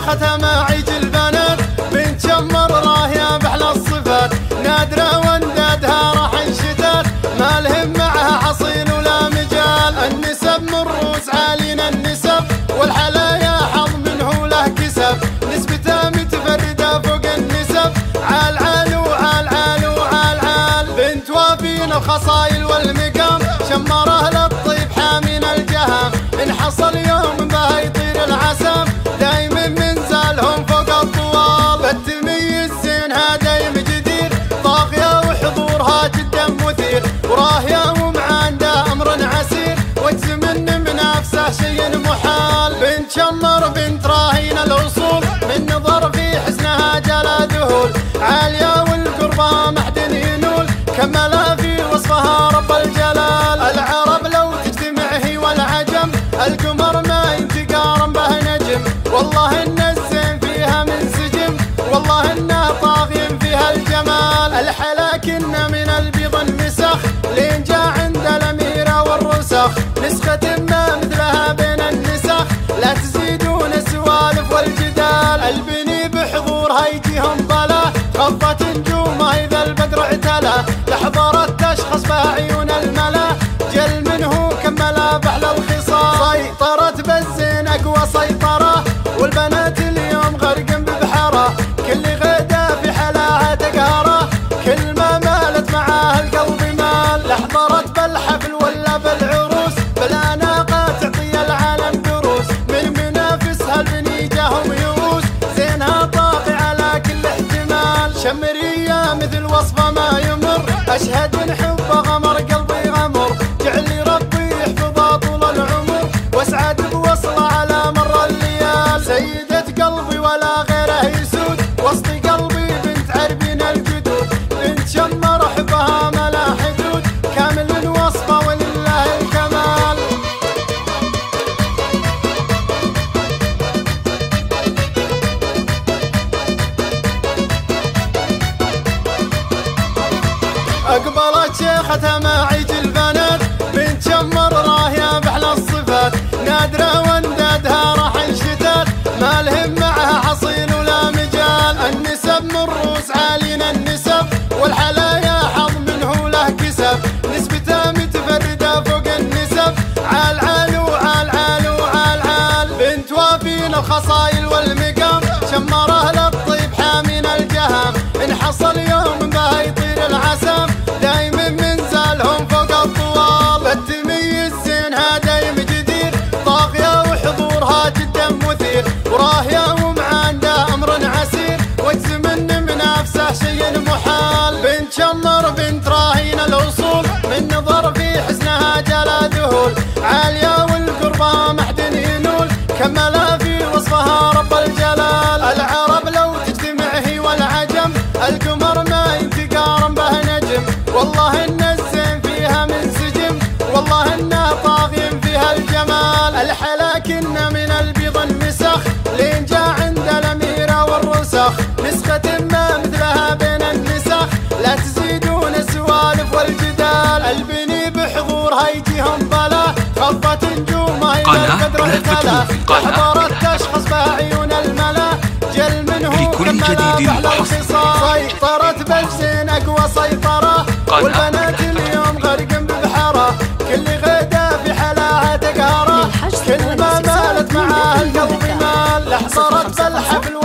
شيخة معيج البنات بنت شمر راهية بأحلى الصفات، نادرة واندادها راح انشتات، ما لهم معها حصيل ولا مجال. النسب من روس عالينا النسب، والحلايا حظ منه له كسب، نسبتها متفردة فوق النسب، عال عال وعال عال وعال عال. بنت وافين الخصايل والمقام، شمره للطيب حامين الجهام، ان حصل يوم بها يطير العسام، دايما منزالهم فوق الطوال. التميز زينها دايم جدير، طاغية وحضورها جدا مثير، وراهية ومعانده امر عسير، واجزم ان منافسه شيء محال. بنت شمر بنت راهين الاصول، من نظر في حسنها جلا ذهول، عالية والقربى محد ينول، كملها في وصفها رب الجلال. العرب لو تجتمع هي والعجم، القمر ما ينتقارن به نجم، والله ان الزين فيها منسجم، والله انه طاغين فيها الجمال. الحلاكن من البيض المسخ، لين جاء عند الاميره والرسخ، نسخة ما مثلها بين النسخ، لا تزيدون السوالف والجدال. البني بحضورها يجيهم ضلا، خضت نجومه اذا البدر اعتلى، لحضرت تشخص بها عيون الملا، جل منه كملا بحلى الخصال. سيطرت بالزين اقوى سيطره، والبنات اليوم غرقن ببحره، كل غدا في حلاها تقهره، كل ما مالت معاه القلب مال. لحضرت بالحفل ولا بالعروس، بالاناقه تعطي العالم دروس، من منافسها البني جاهم يئوس، زينها طاغي على كل احتمال. شمريه مثل وصفه ما يمر، اشهد ان حبه غمر قلبي غمر، جعل لي ربي يحفظها طول العمر، واسعد بوصله على مر الليال. سيدة قلبي ولا غيره يسود، وسط قلبي بنت عربين الجدود، بنت شمر حبها ما لا حدود، كامل الوصفه ولله الكمال. اقبلت شيخة معيج البنات بنت شمر راهية بأحلى الصفات، نادرة واندادها راح انشتات، ما لهم معها حصيل ولا مجال. النسب من روس عالينا النسب، والحلايا حظ منه له كسب، نسبتها متفردة فوق النسب، عال عال وعال عال وعال عال. بنت وافين الخصايل والمقام، شمره للطيب حامين الجهام، ان حصل يوم بها يطير العسام، دايما منزالهم فوق الطوال. التميز زينها دايم جدير، طاغية وحضورها جدا مثير، وراهية ومعانده امر عسير، واجزم ان منافسه شيء محال. بنت شمر بنت راهين الاصول، من نظر في حسنها جلا ذهول، عالية والقربى محد ينول، كملها في وصفها رب الجلال. العرب لو تجتمع هي والعجم، القمر ما ينتقارن به نجم، والله ان الزين فيها منسجم، والله انه طاغين فيها الجمال. الحلاكن من البيض المسخ، لين جاء عند الاميره والرسخ، نسخة ما مثلها بين النسخ، لا تزيدون السوالف والجدال. البني بحضورها يجيهم ضلا، خضت نجومه اذا البدر اعتلى، حضرت تشخص بها عيون الملا، جل منه كملا بحلى الخصال. سيطرت بالزين اقوى سيطره، والبنات اليوم غرقن ببحره، كل غدا في حلاها تقهره، كل ما مالت معاه القلب مال. لحضرت بالحفل